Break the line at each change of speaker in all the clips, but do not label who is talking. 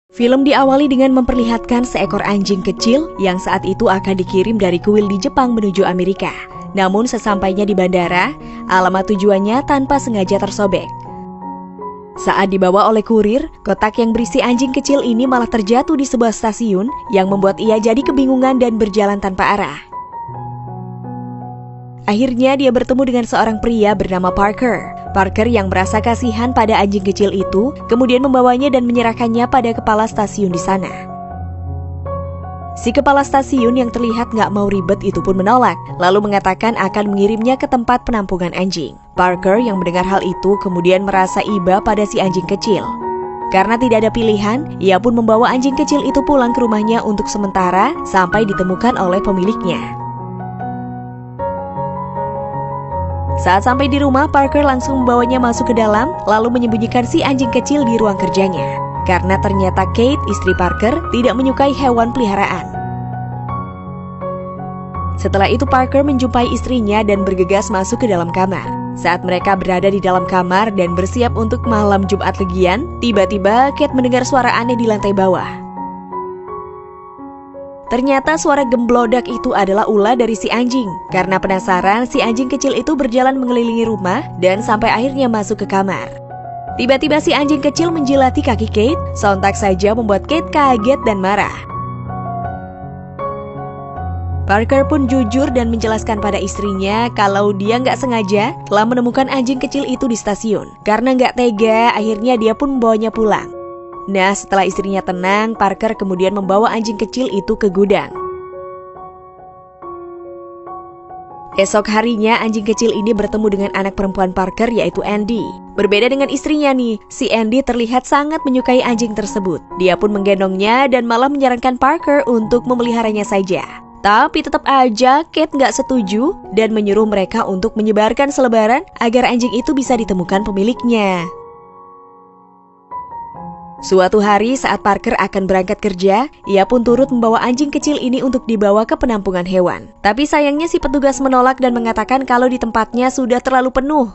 Film diawali dengan memperlihatkan seekor anjing kecil yang saat itu akan dikirim dari kuil di Jepang menuju Amerika. Namun sesampainya di bandara, alamat tujuannya tanpa sengaja tersobek. Saat dibawa oleh kurir, kotak yang berisi anjing kecil ini malah terjatuh di sebuah stasiun yang membuat ia jadi kebingungan dan berjalan tanpa arah. Akhirnya dia bertemu dengan seorang pria bernama Parker. Parker yang merasa kasihan pada anjing kecil itu, kemudian membawanya dan menyerahkannya pada kepala stasiun di sana. Si kepala stasiun yang terlihat nggak mau ribet itu pun menolak, lalu mengatakan akan mengirimnya ke tempat penampungan anjing. Parker yang mendengar hal itu kemudian merasa iba pada si anjing kecil. Karena tidak ada pilihan, ia pun membawa anjing kecil itu pulang ke rumahnya untuk sementara sampai ditemukan oleh pemiliknya. Saat sampai di rumah, Parker langsung membawanya masuk ke dalam, lalu menyembunyikan si anjing kecil di ruang kerjanya. Karena ternyata Kate, istri Parker, tidak menyukai hewan peliharaan. Setelah itu Parker menjumpai istrinya dan bergegas masuk ke dalam kamar. Saat mereka berada di dalam kamar dan bersiap untuk malam Jumat Legian, tiba-tiba Kate mendengar suara aneh di lantai bawah. Ternyata suara gemblodak itu adalah ulah dari si anjing. Karena penasaran, si anjing kecil itu berjalan mengelilingi rumah dan sampai akhirnya masuk ke kamar. Tiba-tiba si anjing kecil menjilati kaki Kate, sontak saja membuat Kate kaget dan marah. Parker pun jujur dan menjelaskan pada istrinya kalau dia nggak sengaja telah menemukan anjing kecil itu di stasiun. Karena nggak tega, akhirnya dia pun membawanya pulang. Nah, setelah istrinya tenang, Parker kemudian membawa anjing kecil itu ke gudang. Esok harinya, anjing kecil ini bertemu dengan anak perempuan Parker, yaitu Andy. Berbeda dengan istrinya nih, si Andy terlihat sangat menyukai anjing tersebut. Dia pun menggendongnya dan malah menyarankan Parker untuk memeliharanya saja. Tapi tetap aja Kate nggak setuju dan menyuruh mereka untuk menyebarkan selebaran agar anjing itu bisa ditemukan pemiliknya. Suatu hari saat Parker akan berangkat kerja, ia pun turut membawa anjing kecil ini untuk dibawa ke penampungan hewan. Tapi sayangnya si petugas menolak dan mengatakan kalau di tempatnya sudah terlalu penuh.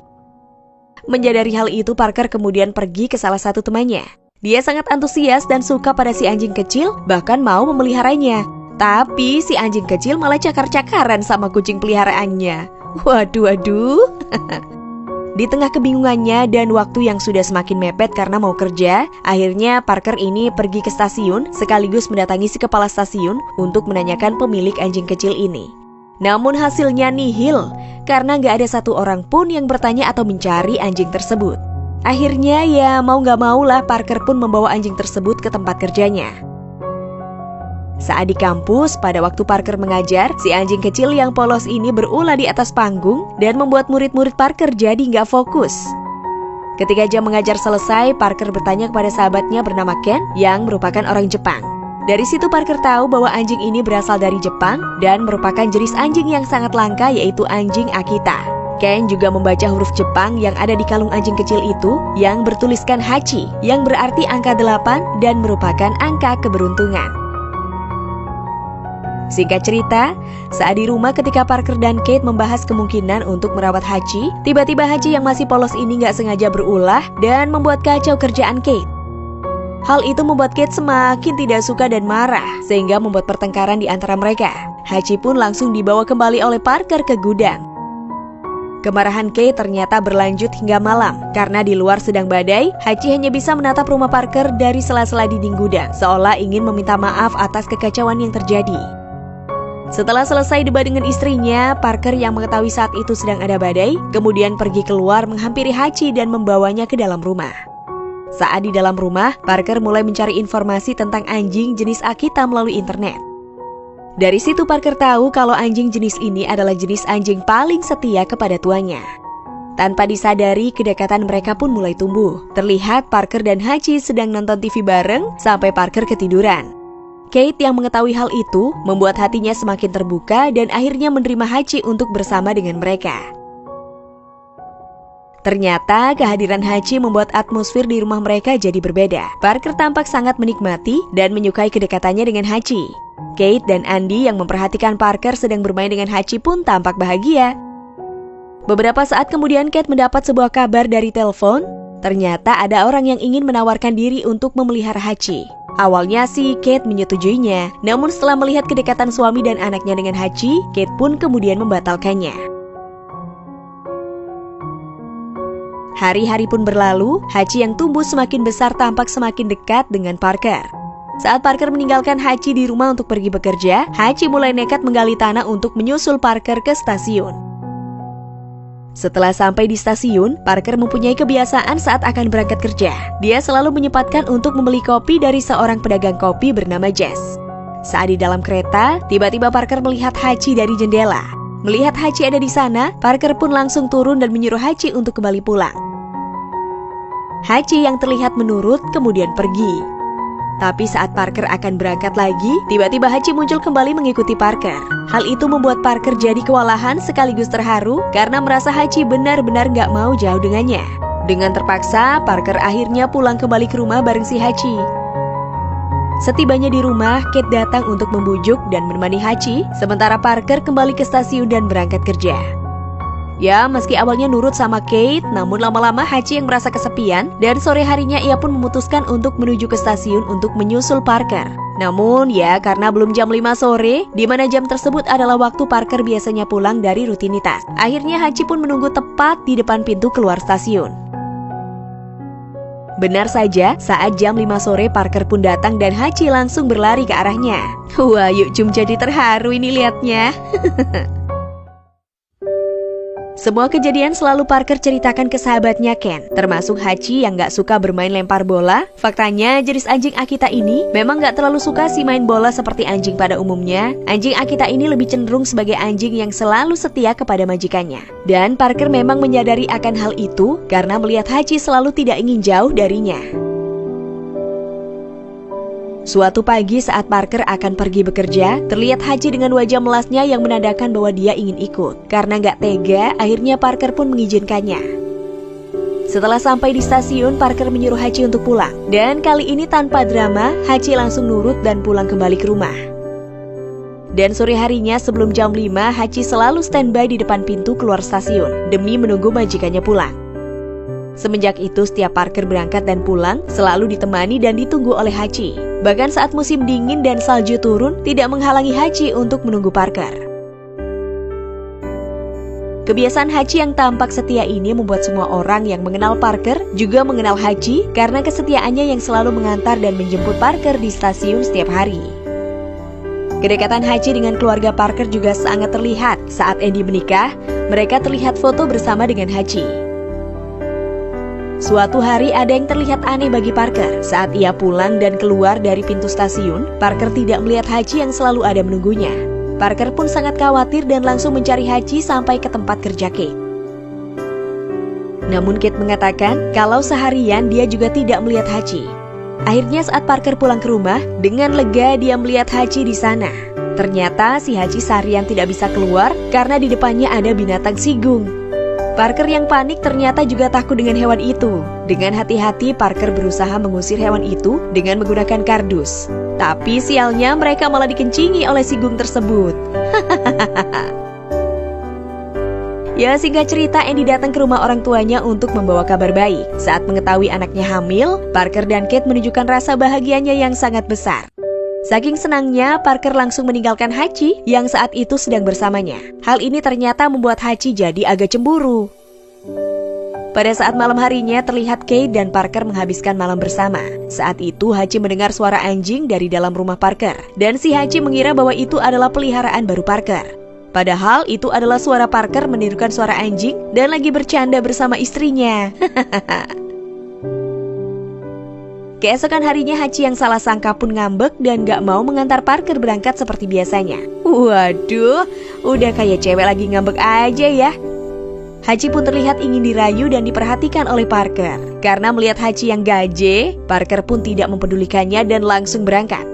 Menyadari hal itu, Parker kemudian pergi ke salah satu temannya. Dia sangat antusias dan suka pada si anjing kecil, bahkan mau memeliharanya. Tapi si anjing kecil malah cakar-cakaran sama kucing peliharaannya. Waduh. Di tengah kebingungannya dan waktu yang sudah semakin mepet karena mau kerja, akhirnya Parker ini pergi ke stasiun sekaligus mendatangi si kepala stasiun untuk menanyakan pemilik anjing kecil ini. Namun hasilnya nihil, karena nggak ada satu orang pun yang bertanya atau mencari anjing tersebut. Akhirnya ya mau nggak maulah Parker pun membawa anjing tersebut ke tempat kerjanya. Saat di kampus, pada waktu Parker mengajar, si anjing kecil yang polos ini berulah di atas panggung dan membuat murid-murid Parker jadi nggak fokus. Ketika jam mengajar selesai, Parker bertanya kepada sahabatnya bernama Ken yang merupakan orang Jepang. Dari situ Parker tahu bahwa anjing ini berasal dari Jepang dan merupakan jenis anjing yang sangat langka, yaitu anjing Akita. Ken juga membaca huruf Jepang yang ada di kalung anjing kecil itu yang bertuliskan Hachi, yang berarti angka 8 dan merupakan angka keberuntungan. Singkat cerita, saat di rumah ketika Parker dan Kate membahas kemungkinan untuk merawat Hachi, tiba-tiba Hachi yang masih polos ini nggak sengaja berulah dan membuat kacau kerjaan Kate. Hal itu membuat Kate semakin tidak suka dan marah, sehingga membuat pertengkaran di antara mereka. Hachi pun langsung dibawa kembali oleh Parker ke gudang. Kemarahan Kate ternyata berlanjut hingga malam. Karena di luar sedang badai, Hachi hanya bisa menatap rumah Parker dari sela-sela dinding gudang, seolah ingin meminta maaf atas kekacauan yang terjadi. Setelah selesai debat dengan istrinya, Parker yang mengetahui saat itu sedang ada badai, kemudian pergi keluar menghampiri Hachi dan membawanya ke dalam rumah. Saat di dalam rumah, Parker mulai mencari informasi tentang anjing jenis Akita melalui internet. Dari situ Parker tahu kalau anjing jenis ini adalah jenis anjing paling setia kepada tuannya. Tanpa disadari, kedekatan mereka pun mulai tumbuh. Terlihat Parker dan Hachi sedang nonton TV bareng sampai Parker ketiduran. Kate yang mengetahui hal itu membuat hatinya semakin terbuka dan akhirnya menerima Hachi untuk bersama dengan mereka. Ternyata kehadiran Hachi membuat atmosfer di rumah mereka jadi berbeda. Parker tampak sangat menikmati dan menyukai kedekatannya dengan Hachi. Kate dan Andy yang memperhatikan Parker sedang bermain dengan Hachi pun tampak bahagia. Beberapa saat kemudian Kate mendapat sebuah kabar dari telepon. Ternyata ada orang yang ingin menawarkan diri untuk memelihara Hachi. Awalnya sih Kate menyetujuinya, namun setelah melihat kedekatan suami dan anaknya dengan Hachi, Kate pun kemudian membatalkannya. Hari-hari pun berlalu, Hachi yang tumbuh semakin besar tampak semakin dekat dengan Parker. Saat Parker meninggalkan Hachi di rumah untuk pergi bekerja, Hachi mulai nekat menggali tanah untuk menyusul Parker ke stasiun. Setelah sampai di stasiun, Parker mempunyai kebiasaan saat akan berangkat kerja. Dia selalu menyempatkan untuk membeli kopi dari seorang pedagang kopi bernama Jess. Saat di dalam kereta, tiba-tiba Parker melihat Hachi dari jendela. Melihat Hachi ada di sana, Parker pun langsung turun dan menyuruh Hachi untuk kembali pulang. Hachi yang terlihat menurut kemudian pergi. Tapi saat Parker akan berangkat lagi, tiba-tiba Hachi muncul kembali mengikuti Parker. Hal itu membuat Parker jadi kewalahan sekaligus terharu karena merasa Hachi benar-benar gak mau jauh dengannya. Dengan terpaksa, Parker akhirnya pulang kembali ke rumah bareng si Hachi. Setibanya di rumah, Kate datang untuk membujuk dan menemani Hachi, sementara Parker kembali ke stasiun dan berangkat kerja. Ya, meski awalnya nurut sama Kate, namun lama-lama Hachi yang merasa kesepian dan sore harinya ia pun memutuskan untuk menuju ke stasiun untuk menyusul Parker. Namun ya, karena belum jam 5 sore, di mana jam tersebut adalah waktu Parker biasanya pulang dari rutinitas. Akhirnya Hachi pun menunggu tepat di depan pintu keluar stasiun. Benar saja, saat jam 5 sore Parker pun datang dan Hachi langsung berlari ke arahnya. Wah, yuk Jum jadi terharu ini liatnya. Semua kejadian selalu Parker ceritakan ke sahabatnya Ken, termasuk Hachi yang gak suka bermain lempar bola. Faktanya, jenis anjing Akita ini memang gak terlalu suka sih main bola seperti anjing pada umumnya. Anjing Akita ini lebih cenderung sebagai anjing yang selalu setia kepada majikannya. Dan Parker memang menyadari akan hal itu karena melihat Hachi selalu tidak ingin jauh darinya. Suatu pagi saat Parker akan pergi bekerja, terlihat Hachi dengan wajah melasnya yang menandakan bahwa dia ingin ikut. Karena gak tega, akhirnya Parker pun mengizinkannya. Setelah sampai di stasiun, Parker menyuruh Hachi untuk pulang. Dan kali ini tanpa drama, Hachi langsung nurut dan pulang kembali ke rumah. Dan sore harinya sebelum jam 5, Hachi selalu standby di depan pintu keluar stasiun, demi menunggu majikannya pulang. Semenjak itu setiap Parker berangkat dan pulang selalu ditemani dan ditunggu oleh Hachi. Bahkan saat musim dingin dan salju turun, tidak menghalangi Hachi untuk menunggu Parker. Kebiasaan Hachi yang tampak setia ini membuat semua orang yang mengenal Parker juga mengenal Hachi karena kesetiaannya yang selalu mengantar dan menjemput Parker di stasiun setiap hari. Kedekatan Hachi dengan keluarga Parker juga sangat terlihat. Saat Andy menikah, mereka terlihat foto bersama dengan Hachi. Suatu hari ada yang terlihat aneh bagi Parker. Saat ia pulang dan keluar dari pintu stasiun, Parker tidak melihat Hachi yang selalu ada menunggunya. Parker pun sangat khawatir dan langsung mencari Hachi sampai ke tempat kerja Kate. Namun Kate mengatakan kalau seharian dia juga tidak melihat Hachi. Akhirnya saat Parker pulang ke rumah, dengan lega dia melihat Hachi di sana. Ternyata si Hachi seharian tidak bisa keluar karena di depannya ada binatang sigung. Parker yang panik ternyata juga takut dengan hewan itu. Dengan hati-hati Parker berusaha mengusir hewan itu dengan menggunakan kardus. Tapi sialnya mereka malah dikencingi oleh sigung tersebut. Ya, singkat cerita, Andy datang ke rumah orang tuanya untuk membawa kabar baik. Saat mengetahui anaknya hamil, Parker dan Kate menunjukkan rasa bahagianya yang sangat besar. Saking senangnya, Parker langsung meninggalkan Hachi yang saat itu sedang bersamanya. Hal ini ternyata membuat Hachi jadi agak cemburu. Pada saat malam harinya, terlihat Kate dan Parker menghabiskan malam bersama. Saat itu, Hachi mendengar suara anjing dari dalam rumah Parker. Dan si Hachi mengira bahwa itu adalah peliharaan baru Parker. Padahal itu adalah suara Parker menirukan suara anjing dan lagi bercanda bersama istrinya. Keesokan harinya Hachi yang salah sangka pun ngambek dan gak mau mengantar Parker berangkat seperti biasanya. Waduh, udah kayak cewek lagi ngambek aja ya. Hachi pun terlihat ingin dirayu dan diperhatikan oleh Parker. Karena melihat Hachi yang gaje, Parker pun tidak mempedulikannya dan langsung berangkat.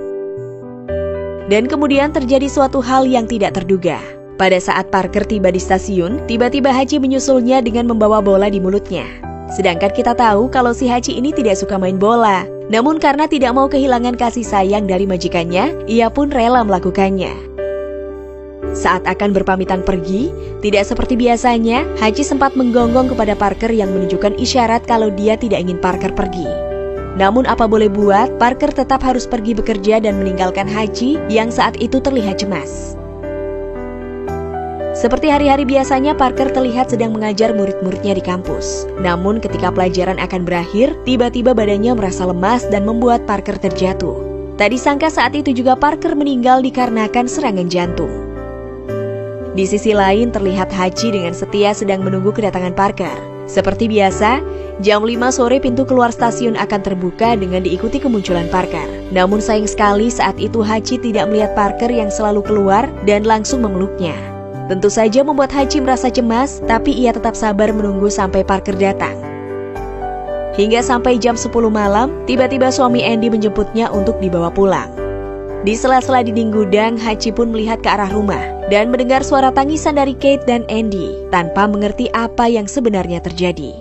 Dan kemudian terjadi suatu hal yang tidak terduga. Pada saat Parker tiba di stasiun, tiba-tiba Hachi menyusulnya dengan membawa bola di mulutnya. Sedangkan kita tahu kalau si Hachi ini tidak suka main bola. Namun karena tidak mau kehilangan kasih sayang dari majikannya, ia pun rela melakukannya. Saat akan berpamitan pergi, tidak seperti biasanya, Hachi sempat menggonggong kepada Parker yang menunjukkan isyarat kalau dia tidak ingin Parker pergi. Namun apa boleh buat, Parker tetap harus pergi bekerja dan meninggalkan Hachi yang saat itu terlihat cemas. Seperti hari-hari biasanya, Parker terlihat sedang mengajar murid-muridnya di kampus. Namun ketika pelajaran akan berakhir, tiba-tiba badannya merasa lemas dan membuat Parker terjatuh. Tak disangka saat itu juga Parker meninggal dikarenakan serangan jantung. Di sisi lain terlihat Hachi dengan setia sedang menunggu kedatangan Parker. Seperti biasa, jam 5 sore pintu keluar stasiun akan terbuka dengan diikuti kemunculan Parker. Namun sayang sekali saat itu Hachi tidak melihat Parker yang selalu keluar dan langsung memeluknya. Tentu saja membuat Hachi merasa cemas, tapi ia tetap sabar menunggu sampai Parker datang. Hingga sampai jam 10 malam, tiba-tiba suami Andy menjemputnya untuk dibawa pulang. Di sela-sela dinding gudang, Hachi pun melihat ke arah rumah dan mendengar suara tangisan dari Kate dan Andy tanpa mengerti apa yang sebenarnya terjadi.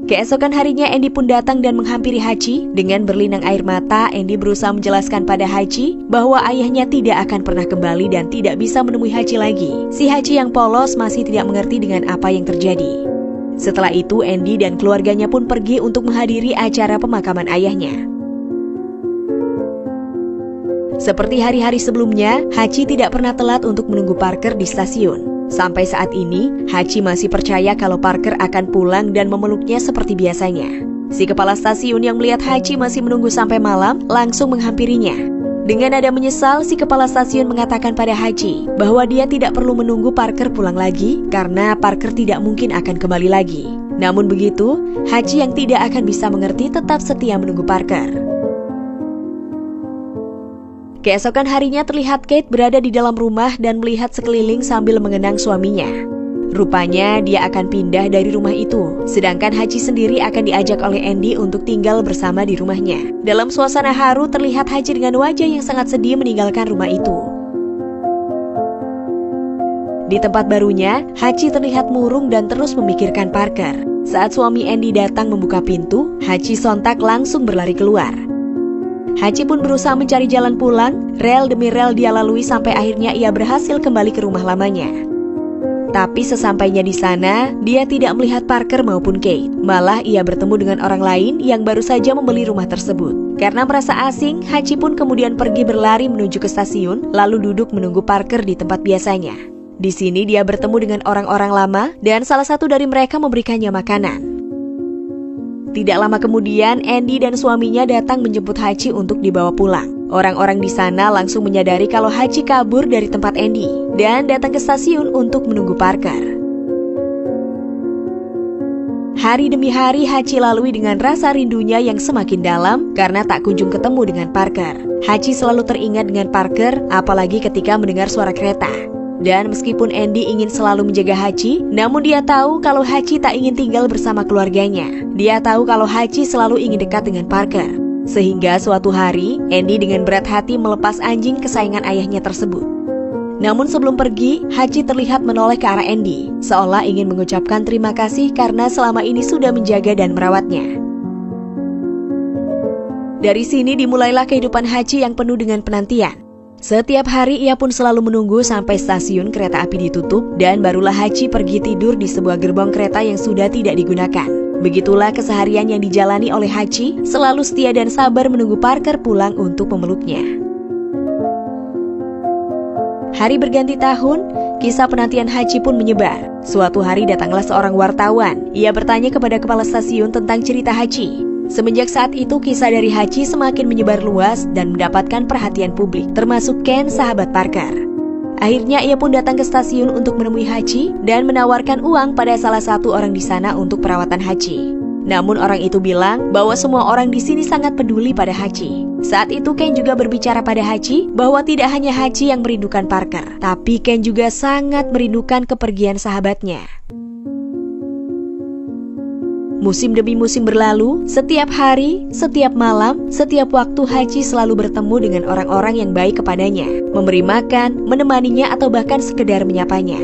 Keesokan harinya Andy pun datang dan menghampiri Hachi. Dengan berlinang air mata, Andy berusaha menjelaskan pada Hachi bahwa ayahnya tidak akan pernah kembali dan tidak bisa menemui Hachi lagi. Si Hachi yang polos masih tidak mengerti dengan apa yang terjadi. Setelah itu, Andy dan keluarganya pun pergi untuk menghadiri acara pemakaman ayahnya. Seperti hari-hari sebelumnya, Hachi tidak pernah telat untuk menunggu Parker di stasiun. Sampai saat ini, Hachi masih percaya kalau Parker akan pulang dan memeluknya seperti biasanya. Si kepala stasiun yang melihat Hachi masih menunggu sampai malam, langsung menghampirinya. Dengan nada menyesal, si kepala stasiun mengatakan pada Hachi bahwa dia tidak perlu menunggu Parker pulang lagi karena Parker tidak mungkin akan kembali lagi. Namun begitu, Hachi yang tidak akan bisa mengerti tetap setia menunggu Parker. Keesokan harinya terlihat Kate berada di dalam rumah dan melihat sekeliling sambil mengenang suaminya. Rupanya dia akan pindah dari rumah itu, sedangkan Hachi sendiri akan diajak oleh Andy untuk tinggal bersama di rumahnya. Dalam suasana haru terlihat Hachi dengan wajah yang sangat sedih meninggalkan rumah itu. Di tempat barunya, Hachi terlihat murung dan terus memikirkan Parker. Saat suami Andy datang membuka pintu, Hachi sontak langsung berlari keluar. Hachi pun berusaha mencari jalan pulang, rel demi rel dia lalui sampai akhirnya ia berhasil kembali ke rumah lamanya. Tapi sesampainya di sana, dia tidak melihat Parker maupun Kate. Malah ia bertemu dengan orang lain yang baru saja membeli rumah tersebut. Karena merasa asing, Hachi pun kemudian pergi berlari menuju ke stasiun, lalu duduk menunggu Parker di tempat biasanya. Di sini dia bertemu dengan orang-orang lama dan salah satu dari mereka memberikannya makanan. Tidak lama kemudian, Andy dan suaminya datang menjemput Hachi untuk dibawa pulang. Orang-orang di sana langsung menyadari kalau Hachi kabur dari tempat Andy dan datang ke stasiun untuk menunggu Parker. Hari demi hari Hachi lalui dengan rasa rindunya yang semakin dalam karena tak kunjung ketemu dengan Parker. Hachi selalu teringat dengan Parker, apalagi ketika mendengar suara kereta. Dan meskipun Andy ingin selalu menjaga Hachi, namun dia tahu kalau Hachi tak ingin tinggal bersama keluarganya. Dia tahu kalau Hachi selalu ingin dekat dengan Parker. Sehingga suatu hari, Andy dengan berat hati melepas anjing kesayangan ayahnya tersebut. Namun sebelum pergi, Hachi terlihat menoleh ke arah Andy, seolah ingin mengucapkan terima kasih karena selama ini sudah menjaga dan merawatnya. Dari sini dimulailah kehidupan Hachi yang penuh dengan penantian. Setiap hari ia pun selalu menunggu sampai stasiun kereta api ditutup dan barulah Hachi pergi tidur di sebuah gerbong kereta yang sudah tidak digunakan. Begitulah keseharian yang dijalani oleh Hachi, selalu setia dan sabar menunggu Parker pulang untuk memeluknya. Hari berganti tahun, kisah penantian Hachi pun menyebar. Suatu hari datanglah seorang wartawan. Ia bertanya kepada kepala stasiun tentang cerita Hachi. Semenjak saat itu, kisah dari Hachi semakin menyebar luas dan mendapatkan perhatian publik, termasuk Ken, sahabat Parker. Akhirnya ia pun datang ke stasiun untuk menemui Hachi dan menawarkan uang pada salah satu orang di sana untuk perawatan Hachi. Namun orang itu bilang bahwa semua orang di sini sangat peduli pada Hachi. Saat itu Ken juga berbicara pada Hachi bahwa tidak hanya Hachi yang merindukan Parker, tapi Ken juga sangat merindukan kepergian sahabatnya. Musim demi musim berlalu, setiap hari, setiap malam, setiap waktu Hachi selalu bertemu dengan orang-orang yang baik kepadanya, memberi makan, menemaninya atau bahkan sekedar menyapanya.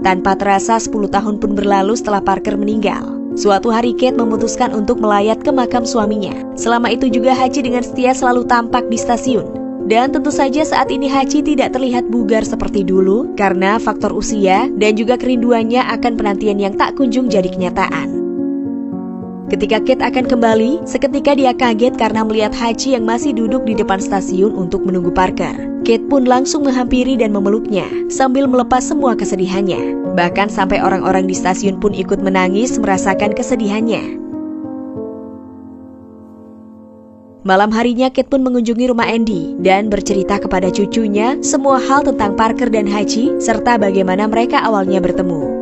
Tanpa terasa 10 tahun pun berlalu setelah Parker meninggal. Suatu hari Kate memutuskan untuk melayat ke makam suaminya. Selama itu juga Hachi dengan setia selalu tampak di stasiun. Dan tentu saja saat ini Hachi tidak terlihat bugar seperti dulu karena faktor usia dan juga kerinduannya akan penantian yang tak kunjung jadi kenyataan. Ketika Kate akan kembali, seketika dia kaget karena melihat Hachi yang masih duduk di depan stasiun untuk menunggu Parker. Kate pun langsung menghampiri dan memeluknya sambil melepas semua kesedihannya. Bahkan sampai orang-orang di stasiun pun ikut menangis merasakan kesedihannya. Malam harinya Kate pun mengunjungi rumah Andy dan bercerita kepada cucunya semua hal tentang Parker dan Hachi serta bagaimana mereka awalnya bertemu.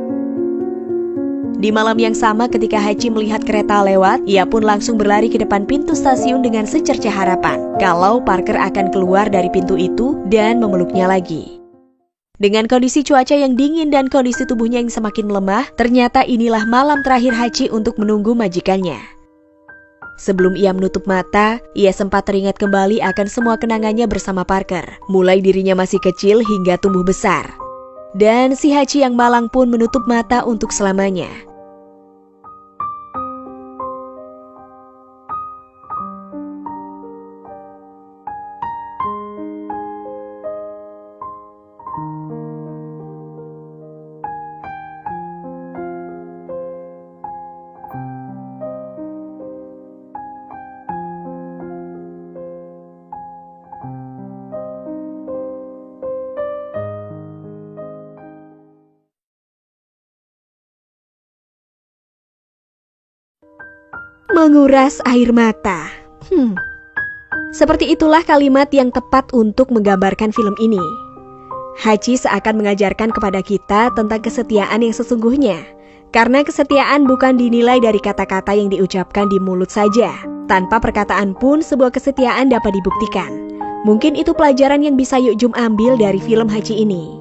Di malam yang sama ketika Hachi melihat kereta lewat, ia pun langsung berlari ke depan pintu stasiun dengan secerca harapan kalau Parker akan keluar dari pintu itu dan memeluknya lagi. Dengan kondisi cuaca yang dingin dan kondisi tubuhnya yang semakin melemah, ternyata inilah malam terakhir Hachi untuk menunggu majikannya. Sebelum ia menutup mata, ia sempat teringat kembali akan semua kenangannya bersama Parker, mulai dirinya masih kecil hingga tumbuh besar. Dan si Hachi yang malang pun menutup mata untuk selamanya. Menguras air mata. Seperti itulah kalimat yang tepat untuk menggambarkan film ini. Hachi seakan mengajarkan kepada kita tentang kesetiaan yang sesungguhnya. Karena kesetiaan bukan dinilai dari kata-kata yang diucapkan di mulut saja. Tanpa perkataan pun sebuah kesetiaan dapat dibuktikan. Mungkin itu pelajaran yang bisa Yuk Jum ambil dari film Hachi ini.